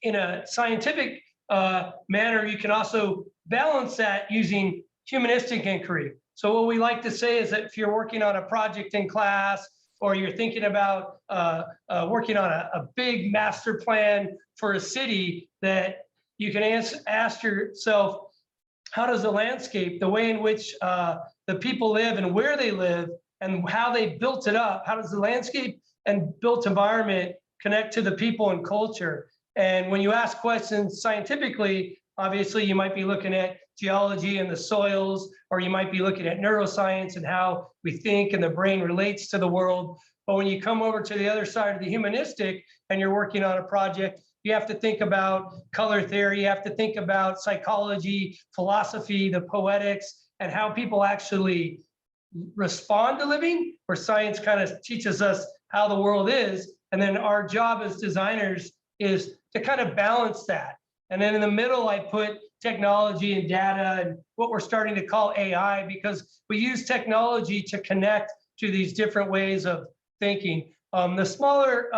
in a scientific manner, you can also balance that using humanistic inquiry. So what we like to say is that if you're working on a project in class, or you're thinking about working on a big master plan for a city, that you can ask yourself, how does the landscape, the way in which the people live and where they live and how they built it up, how does the landscape and built environment connect to the people and culture? And when you ask questions scientifically, obviously you might be looking at geology and the soils, or you might be looking at neuroscience and how we think and the brain relates to the world. But when you come over to the other side of the humanistic and you're working on a project, you have to think about color theory, you have to think about psychology, philosophy, the poetics, and how people actually respond to living, where science kind of teaches us how the world is. And then our job as designers is to kind of balance that. And then in the middle, I put technology and data and what we're starting to call AI, because we use technology to connect to these different ways of thinking. The smaller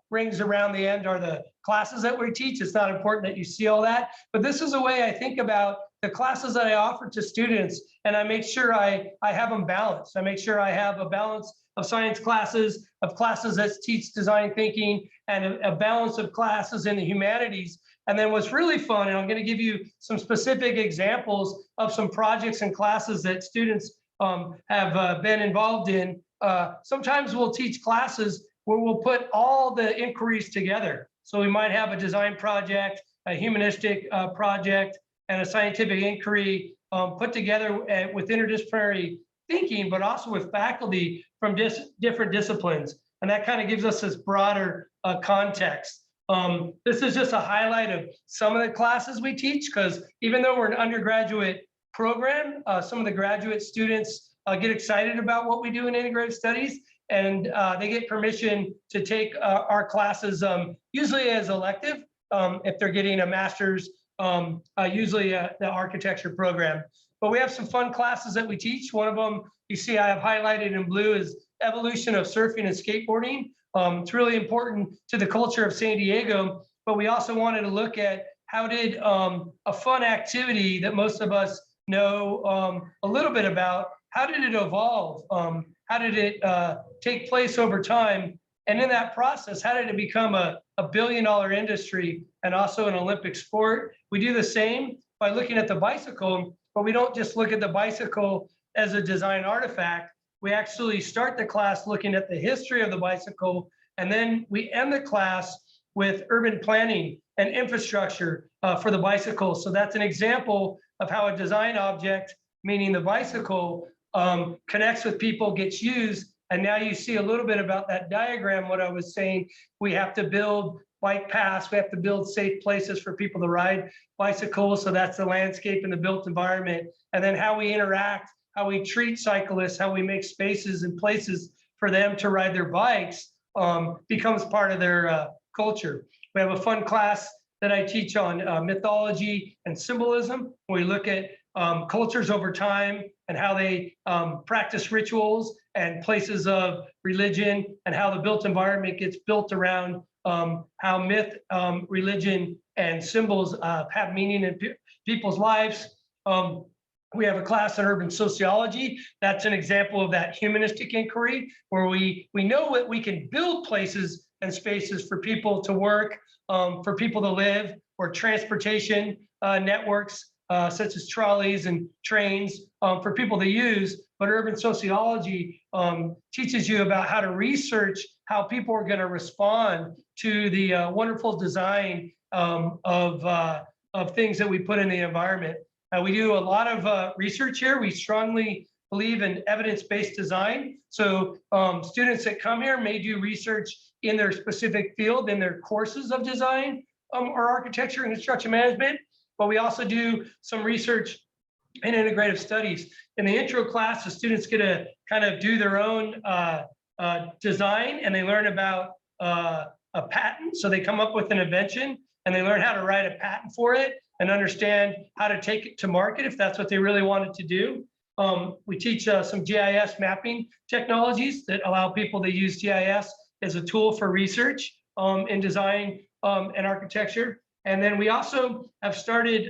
rings around the end are the classes that we teach. It's not important that you see all that, but this is a way I think about the classes that I offer to students, and I make sure I have them balanced. I make sure I have a balance of science classes, of classes that teach design thinking, and a balance of classes in the humanities. And then what's really fun, and I'm going to give you some specific examples of some projects and classes that students have been involved in. Sometimes we'll teach classes where we'll put all the inquiries together. So we might have a design project, a humanistic project, and a scientific inquiry put together with interdisciplinary thinking, but also with faculty from different disciplines. And that kind of gives us this broader context. This is just a highlight of some of the classes we teach, because even though we're an undergraduate program, some of the graduate students get excited about what we do in integrative studies, and they get permission to take our classes usually as elective if they're getting a master's, usually the architecture program. But we have some fun classes that we teach. One of them you see I have highlighted in blue is evolution of surfing and skateboarding. It's really important to the culture of San Diego, but we also wanted to look at how did a fun activity that most of us know a little bit about, how did it evolve? How did it take place over time? And in that process, how did it become a billion-dollar industry and also an Olympic sport? We do the same by looking at the bicycle, but we don't just look at the bicycle as a design artifact. We actually start the class looking at the history of the bicycle, and then we end the class with urban planning and infrastructure for the bicycle. So that's an example of how a design object, meaning the bicycle, connects with people, gets used. And now you see a little bit about that diagram, what I was saying. We have to build bike paths, we have to build safe places for people to ride bicycles. So that's the landscape and the built environment. And then how we interact, how we treat cyclists, how we make spaces and places for them to ride their bikes becomes part of their culture. We have a fun class that I teach on mythology and symbolism. We look at cultures over time and how they practice rituals and places of religion, and how the built environment gets built around how myth, religion, and symbols have meaning in people's lives. We have a class in urban sociology. That's an example of that humanistic inquiry, where we know that we can build places and spaces for people to work, for people to live, or transportation networks, such as trolleys and trains for people to use. But urban sociology teaches you about how to research how people are going to respond to the wonderful design of things that we put in the environment. We do a lot of research here. We strongly believe in evidence-based design. So students that come here may do research in their specific field, in their courses of design or architecture and construction management. But we also do some research in integrative studies. In the intro class, the students get to kind of do their own design, and they learn about a patent. So they come up with an invention and they learn how to write a patent for it and understand how to take it to market if that's what they really wanted to do. We teach some GIS mapping technologies that allow people to use GIS as a tool for research. in design and architecture. And then we also have started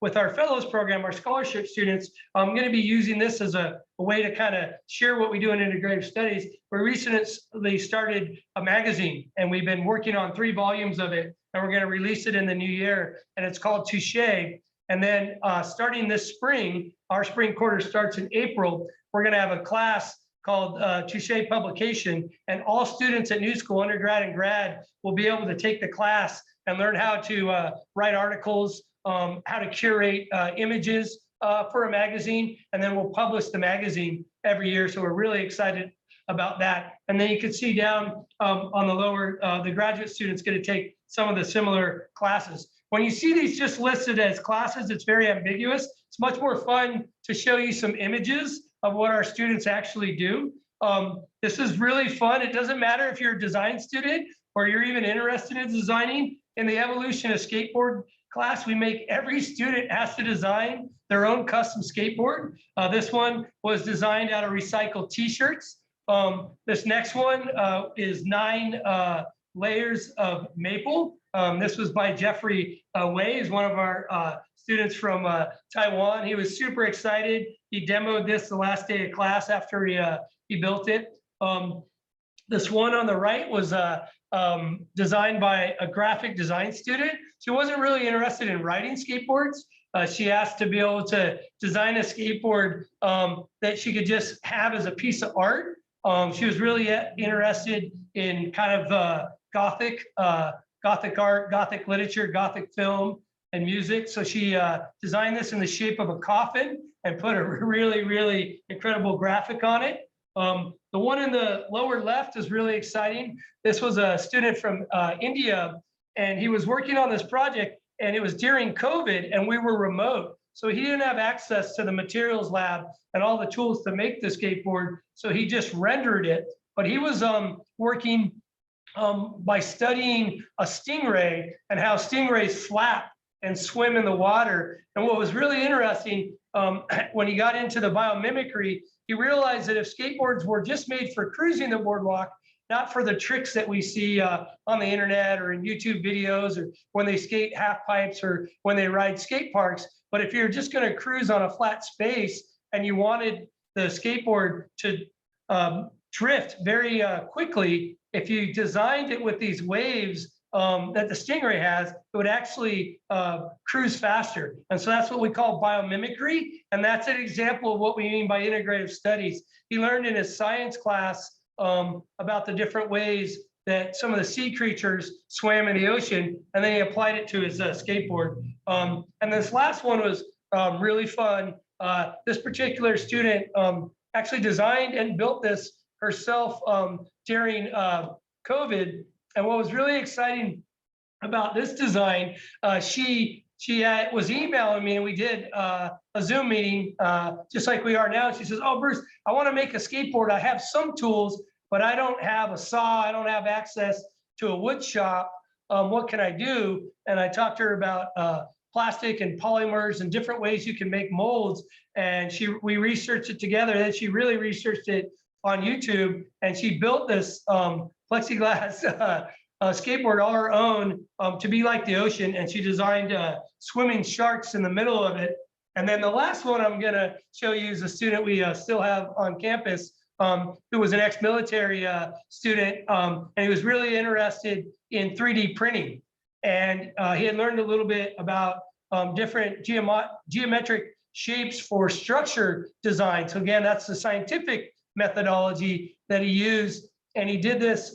with our fellows program, our scholarship students. I'm going to be using this as a way to kind of share what we do in integrative studies. We recently started a magazine, and we've been working on 3 volumes of it, and we're going to release it in the new year. And it's called Touché. And then starting this spring, our spring quarter starts in April. We're going to have a class called Touché Publication, and all students at New School, undergrad and grad, will be able to take the class and learn how to write articles, how to curate images for a magazine, and then we'll publish the magazine every year. So we're really excited about that. And then you can see down on the lower, the graduate students get to take some of the similar classes. When you see these just listed as classes, it's very ambiguous. It's much more fun to show you some images of what our students actually do. This is really fun. It doesn't matter if you're a design student or you're even interested in designing. In the evolution of skateboard class, we make every student has to design their own custom skateboard. This one was designed out of recycled t-shirts. This next one is 9 layers of maple. This was by Jeffrey Wei, is one of our students from Taiwan. He was super excited. He demoed this the last day of class after he built it. This one on the right was designed by a graphic design student. She wasn't really interested in riding skateboards. She asked to be able to design a skateboard that she could just have as a piece of art. She was really interested in kind of Gothic art, Gothic literature, Gothic film, and music. So she designed this in the shape of a coffin and put a really, really incredible graphic on it. The one in the lower left is really exciting. This was a student from India, and he was working on this project, and it was during COVID, and we were remote. So he didn't have access to the materials lab and all the tools to make the skateboard. So he just rendered it. But he was working by studying a stingray and how stingrays flap and swim in the water. And what was really interesting, when he got into the biomimicry, he realized that if skateboards were just made for cruising the boardwalk, not for the tricks that we see on the internet or in YouTube videos, or when they skate half pipes or when they ride skate parks, but if you're just going to cruise on a flat space and you wanted the skateboard to drift very quickly, if you designed it with these waves that the stingray has, it would actually cruise faster. And so that's what we call biomimicry. And that's an example of what we mean by integrative studies. He learned in his science class about the different ways that some of the sea creatures swam in the ocean, and then he applied it to his skateboard. And this last one was really fun. This particular student actually designed and built this herself during COVID. And what was really exciting about this design, she was emailing me, and we did a Zoom meeting just like we are now. She says, "Oh, Bruce, I want to make a skateboard. I have some tools, but I don't have a saw. I don't have access to a wood shop. What can I do?" And I talked to her about plastic and polymers and different ways you can make molds. And we researched it together. Then she really researched it on YouTube, and she built this plexiglass skateboard all her own to be like the ocean. And she designed swimming sharks in the middle of it. And then the last one I'm going to show you is a student we still have on campus, who was an ex-military student, and he was really interested in 3D printing. And he had learned a little bit about different geometric shapes for structure design. So again, that's the scientific methodology that he used. And he did this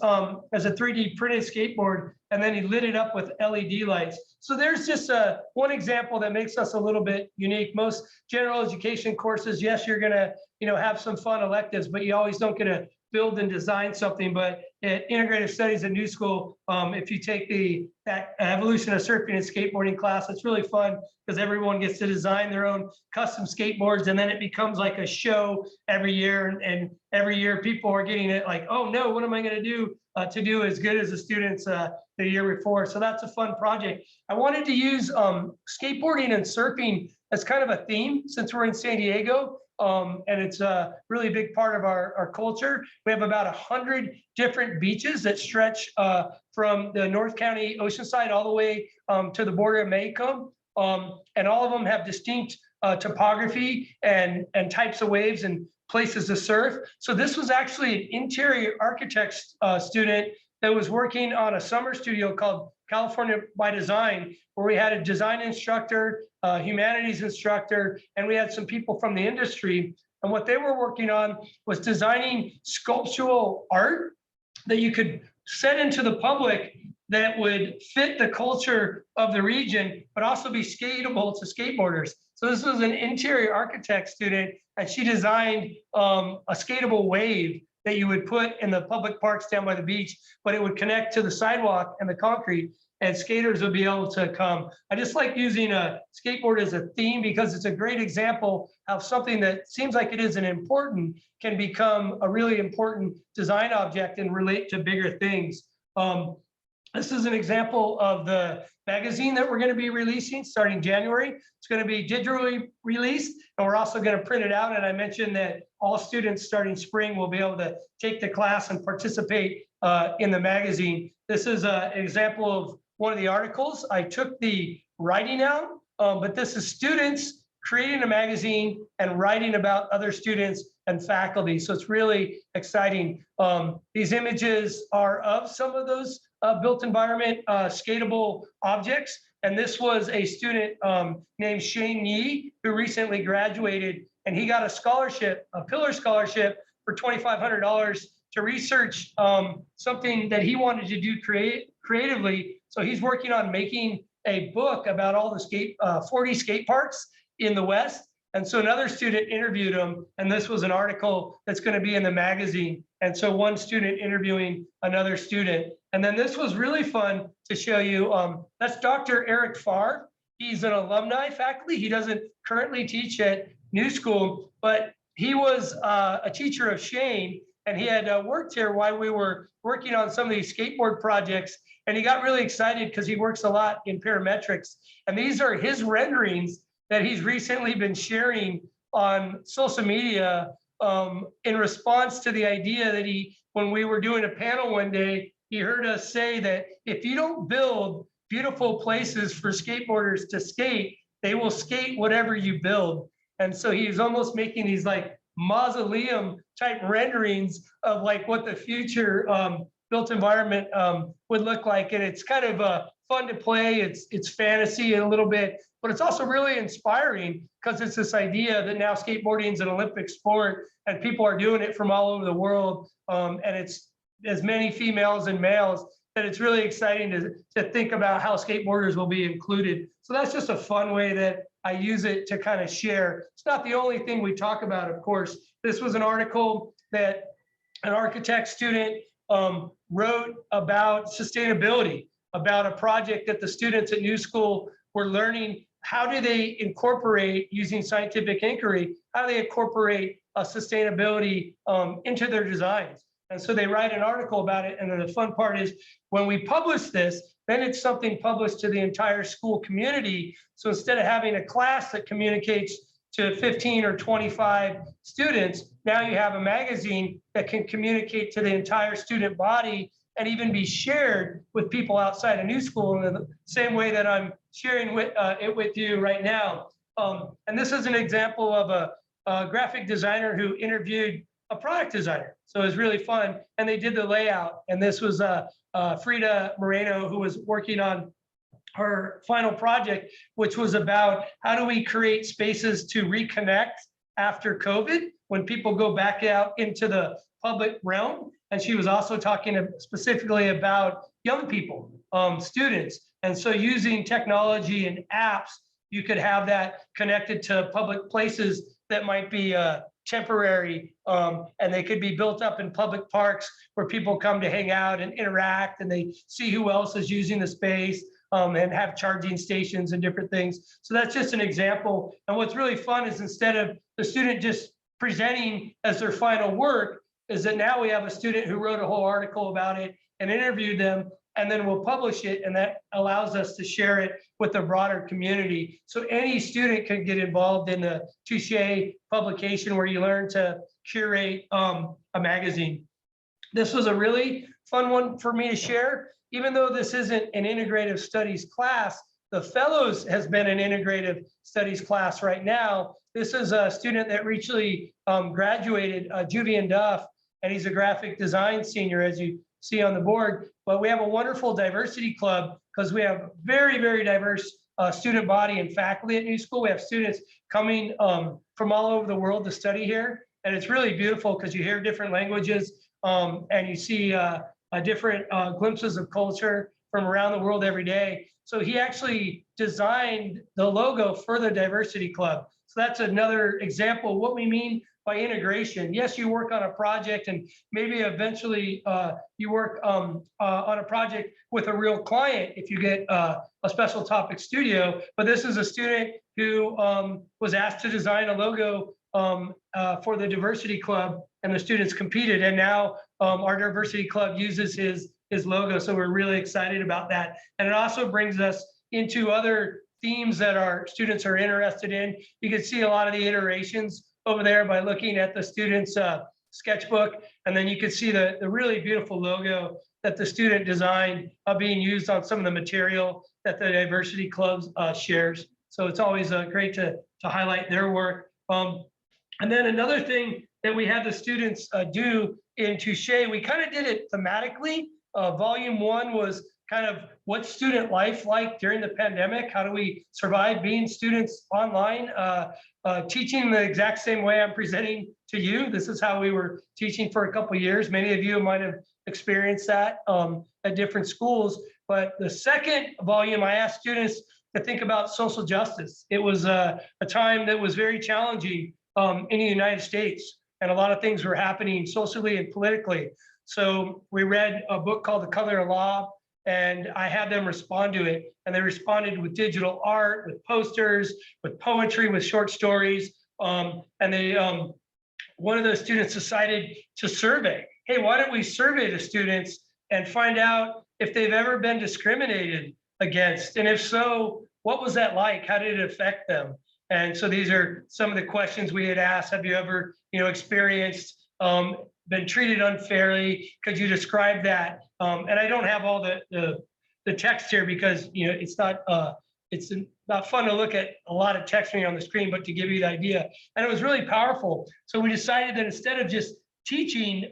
as a 3D printed skateboard, and then he lit it up with LED lights. So there's just one example that makes us a little bit unique. Most general education courses, yes, you're gonna have some fun electives, but you always don't get to build and design something. But at Integrative Studies at New School, if you take that evolution of surfing and skateboarding class, it's really fun because everyone gets to design their own custom skateboards, and then it becomes like a show every year. And every year people are getting it like, oh no, what am I going to do as good as the students the year before? So that's a fun project. I wanted to use skateboarding and surfing as kind of a theme since we're in San Diego. and it's a really big part of our culture. We have about 100 different beaches that stretch from the North County Oceanside all the way to the border of Maycomb, and all of them have distinct topography and types of waves and places to surf. So this was actually an interior architects student that was working on a summer studio called California by Design, where we had a design instructor, humanities instructor, and we had some people from the industry. And what they were working on was designing sculptural art that you could set into the public that would fit the culture of the region, but also be skatable to skateboarders. So this was an interior architect student, and she designed a skatable wave that you would put in the public parks down by the beach, but it would connect to the sidewalk and the concrete, and skaters would be able to come. I just like using a skateboard as a theme because it's a great example of something that seems like it isn't important can become a really important design object and relate to bigger things. This is an example of the magazine that we're going to be releasing starting January. It's going to be digitally released, and we're also going to print it out. And I mentioned that all students starting spring will be able to take the class and participate in the magazine. This is an example of one of the articles. I took the writing out, but this is students creating a magazine and writing about other students and faculty. So it's really exciting. These images are of some of those built environment skatable objects. And this was a student named Shane Yee, who recently graduated, and he got a scholarship, a pillar scholarship for $2,500 to research something that he wanted to do creatively. So he's working on making a book about all the 40 skate parks in the West. And so another student interviewed him, and this was an article that's going to be in the magazine. And so one student interviewing another student. And then this was really fun to show you. That's Dr. Eric Farr. He's an alumni faculty. He doesn't currently teach at New School, but he was a teacher of Shane, and he had worked here while we were working on some of these skateboard projects. And he got really excited because he works a lot in parametrics. And these are his renderings that he's recently been sharing on social media in response to the idea that when we were doing a panel one day, he heard us say that if you don't build beautiful places for skateboarders to skate, they will skate whatever you build. And so he's almost making these like mausoleum type renderings of like what the future built environment would look like. And it's kind of fun to play. It's fantasy a little bit, but it's also really inspiring because it's this idea that now skateboarding is an Olympic sport and people are doing it from all over the world. And it's as many females and males that it's really exciting to think about how skateboarders will be included. So that's just a fun way that I use it to kind of share. It's not the only thing we talk about, of course. This was an article that an architect student wrote about sustainability, about a project that the students at New School were learning. How do they incorporate, using scientific inquiry, how do they incorporate sustainability into their designs? And so they write an article about it. And then the fun part is when we publish this, then it's something published to the entire school community. So instead of having a class that communicates to 15 or 25 students, now you have a magazine that can communicate to the entire student body and even be shared with people outside of New School in the same way that I'm sharing it with you right now. And this is an example of a graphic designer who interviewed a product designer. So it was really fun. And they did the layout. And this was Frida Moreno, who was working on her final project, which was about how do we create spaces to reconnect after COVID when people go back out into the public realm. And she was also talking specifically about young people, students. And so using technology and apps, you could have that connected to public places that might be temporary, and they could be built up in public parks where people come to hang out and interact, and they see who else is using the space, and have charging stations and different things. So that's just an example. And what's really fun is instead of the student just presenting as their final work, is that now we have a student who wrote a whole article about it and interviewed them and then we'll publish it, and that allows us to share it with the broader community. So any student can get involved in the Touché publication where you learn to curate a magazine. This was a really fun one for me to share. Even though this isn't an integrative studies class, the fellows has been an integrative studies class right now. This is a student that recently graduated, Juvian Duff, and he's a graphic design senior, as you see on the board. But we have a wonderful diversity club because we have very, very diverse student body and faculty at New School. We have students coming from all over the world to study here. And it's really beautiful because you hear different languages and you see different glimpses of culture from around the world every day. So he actually designed the logo for the diversity club. So that's another example of what we mean by integration. Yes, you work on a project and maybe eventually you work on a project with a real client if you get a special topic studio, but this is a student who was asked to design a logo for the diversity club, and the students competed, and now our diversity club uses his logo. So we're really excited about that. And it also brings us into other themes that our students are interested in. You can see a lot of the iterations over there by looking at the students' sketchbook. And then you can see the really beautiful logo that the student designed being used on some of the material that the diversity club shares. So it's always great to highlight their work. And then another thing that we had the students do in Touché, we kind of did it thematically. Volume 1 was kind of what student life like during the pandemic. How do we survive being students online, teaching the exact same way I'm presenting to you. This is how we were teaching for a couple of years. Many of you might have experienced that at different schools. But the second volume, I asked students to think about social justice. It was a time that was very challenging in the United States, and a lot of things were happening socially and politically. So we read a book called The Color of Law, and I had them respond to it. And they responded with digital art, with posters, with poetry, with short stories. And they, one of the students decided to survey. Hey, why don't we survey the students and find out if they've ever been discriminated against? And if so, what was that like? How did it affect them? And so these are some of the questions we had asked. Have you ever, experienced been treated unfairly? Could you describe that? And I don't have all the text here because it's not fun to look at a lot of text on the screen, but to give you the idea. And it was really powerful. So we decided that instead of just teaching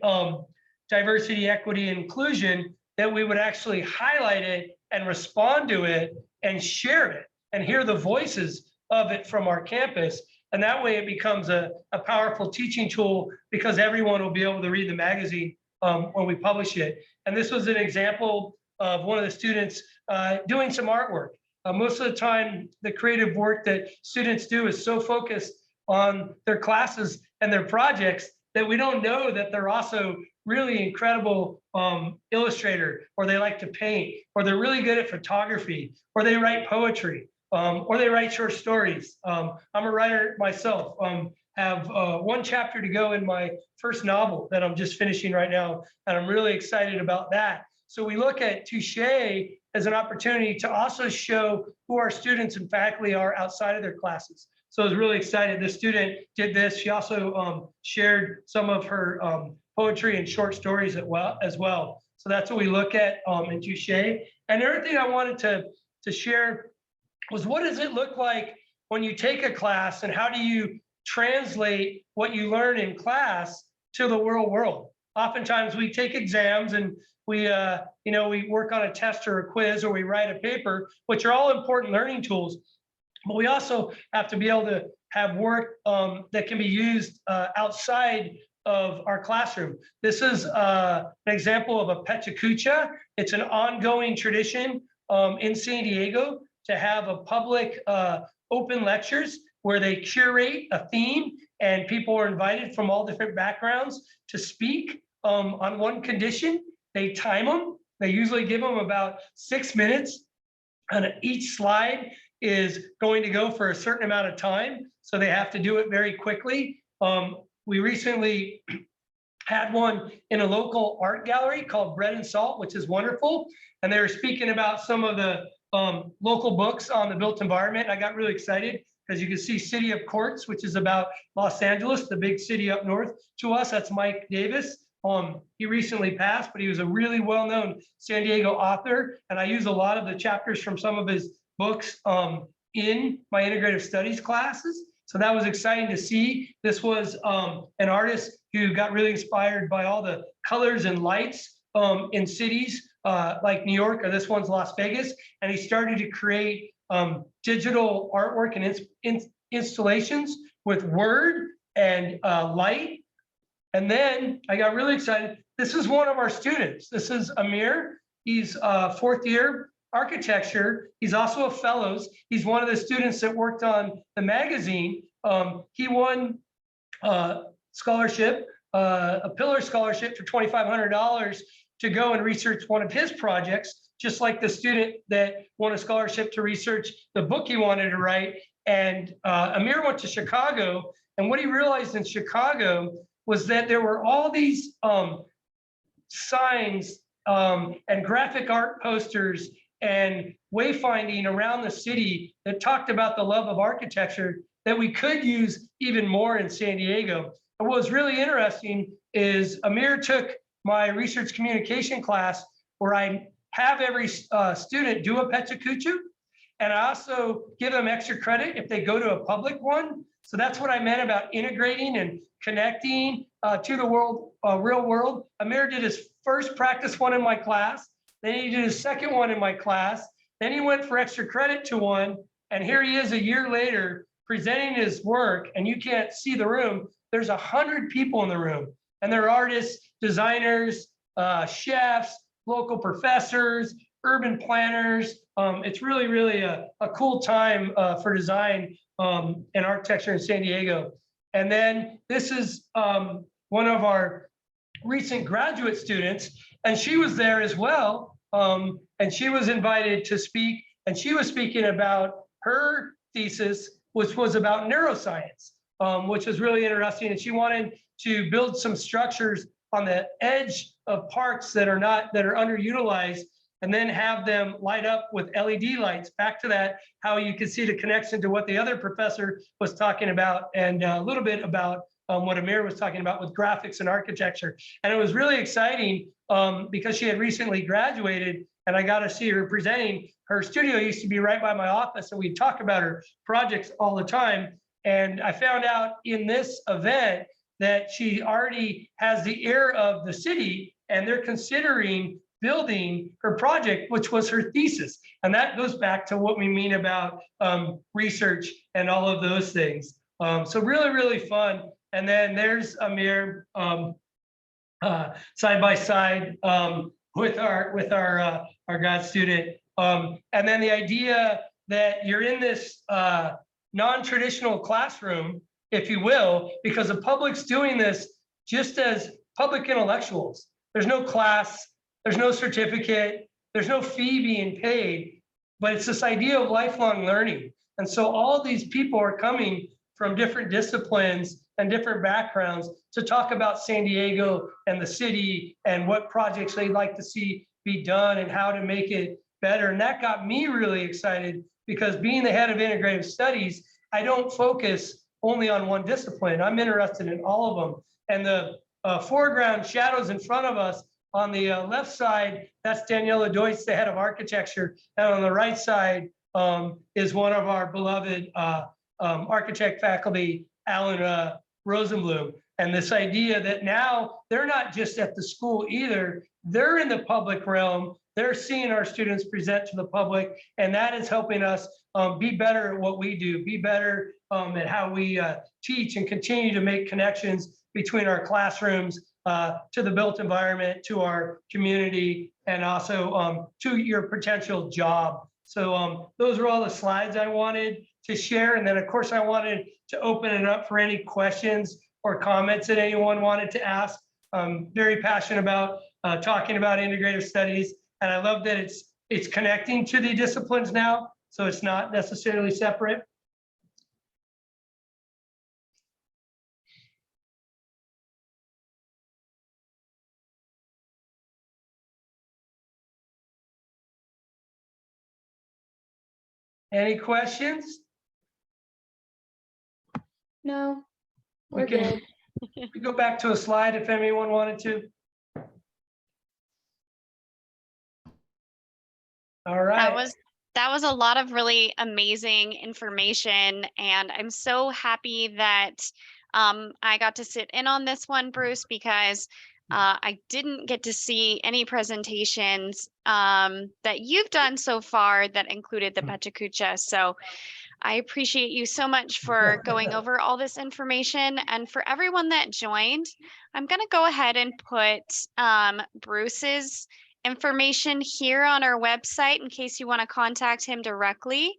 diversity, equity, and inclusion, that we would actually highlight it and respond to it and share it and hear the voices of it from our campus. And that way it becomes a powerful teaching tool because everyone will be able to read the magazine when we publish it. And this was an example of one of the students doing some artwork. Most of the time, the creative work that students do is so focused on their classes and their projects that we don't know that they're also really incredible illustrator, or they like to paint, or they're really good at photography, or they write poetry. Or they write short stories. I'm a writer myself. Have one chapter to go in my first novel that I'm just finishing right now, and I'm really excited about that. So we look at Touché as an opportunity to also show who our students and faculty are outside of their classes. So I was really excited. The student did this. She also shared some of her poetry and short stories as well. So that's what we look at in Touché. And the other thing I wanted to share was, what does it look like when you take a class, and how do you translate what you learn in class to the real world? Oftentimes we take exams and we work on a test or a quiz, or we write a paper, which are all important learning tools. But we also have to be able to have work that can be used outside of our classroom. This is an example of a Pechacucha. It's an ongoing tradition in San Diego to have a public open lectures where they curate a theme, and people are invited from all different backgrounds to speak on one condition. They time them. They usually give them about 6 minutes, and each slide is going to go for a certain amount of time. So they have to do it very quickly. We recently had one in a local art gallery called Bread and Salt, which is wonderful. And they were speaking about some of the local books on the built environment. I got really excited because you can see City of Quartz, which is about Los Angeles, the big city up north to us. That's Mike Davis. He recently passed, but he was a really well-known San Diego author. And I use a lot of the chapters from some of his books in my integrative studies classes. So that was exciting to see. This was an artist who got really inspired by all the colors and lights in cities like New York, or this one's Las Vegas. And he started to create digital artwork and installations with word and light. And then I got really excited. This is one of our students. This is Amir. He's fourth year architecture. He's also a fellows. He's one of the students that worked on the magazine. He won scholarship, a pillar scholarship for $2,500 to go and research one of his projects, just like the student that won a scholarship to research the book he wanted to write. And Amir went to Chicago, and what he realized in Chicago was that there were all these signs and graphic art posters and wayfinding around the city that talked about the love of architecture that we could use even more in San Diego. And what was really interesting is Amir took my research communication class where I have every student do a Petakuchu, and I also give them extra credit if they go to a public one. So that's what I meant about integrating and connecting to the world, real world. Amir did his first practice one in my class. Then he did his second one in my class. Then he went for extra credit to one. And here he is a year later presenting his work, and you can't see the room. There's 100 people in the room, and they're artists, designers, chefs, local professors, urban planners. It's really, really a cool time for design and architecture in San Diego. And then this is one of our recent graduate students, and she was there as well. And she was invited to speak, and she was speaking about her thesis, which was about neuroscience, which was really interesting. And she wanted to build some structures on the edge of parks that are underutilized, and then have them light up with LED lights. Back to that, how you can see the connection to what the other professor was talking about, and a little bit about what Amir was talking about with graphics and architecture. And it was really exciting because she had recently graduated, and I got to see her presenting. Her studio used to be right by my office, and we'd talk about her projects all the time. And I found out in this event that she already has the ear of the city, and they're considering building her project, which was her thesis. And that goes back to what we mean about research and all of those things. So really, really fun. And then there's Amir side by side with our grad student. And then the idea that you're in this non-traditional classroom, if you will, because the public's doing this just as public intellectuals. There's no class, there's no certificate, there's no fee being paid, but it's this idea of lifelong learning. And so all these people are coming from different disciplines and different backgrounds to talk about San Diego and the city and what projects they'd like to see be done and how to make it better. And that got me really excited, because being the head of integrative studies, I don't focus only on one discipline. I'm interested in all of them. And the foreground shadows in front of us, on the left side, that's Daniela Deutsch, the head of architecture. And on the right side is one of our beloved architect faculty, Alan Rosenblum. And this idea that now they're not just at the school either, they're in the public realm. They're seeing our students present to the public, and that is helping us be better at what we do, be better at how we teach, and continue to make connections between our classrooms to the built environment, to our community, and also to your potential job. So those are all the slides I wanted to share. And then of course I wanted to open it up for any questions or comments that anyone wanted to ask. I'm very passionate about talking about integrative studies. And I love that it's connecting to the disciplines now, so it's not necessarily separate. Any questions? No, we're We can good. we go back to a slide if anyone wanted to. All right. That was a lot of really amazing information, and I'm so happy that I got to sit in on this one, Bruce, because I didn't get to see any presentations that you've done so far that included the Pachacucha. So I appreciate you so much for going over all this information. And for everyone that joined, I'm going to go ahead and put Bruce's information here on our website in case you want to contact him directly.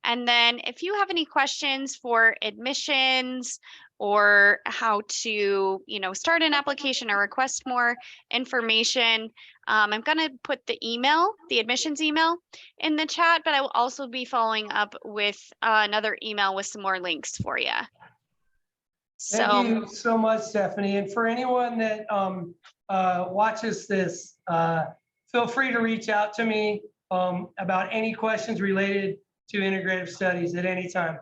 And then if you have any questions for admissions or how to, start an application or request more information, I'm going to put the admissions email in the chat, but I will also be following up with another email with some more links for you. Thank you so much, Stephanie. And for anyone that watches this, feel free to reach out to me about any questions related to integrative studies at any time.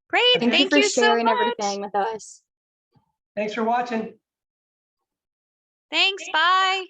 Great. Thank you for sharing so much. everything with us. Thanks for watching. Thanks. Bye.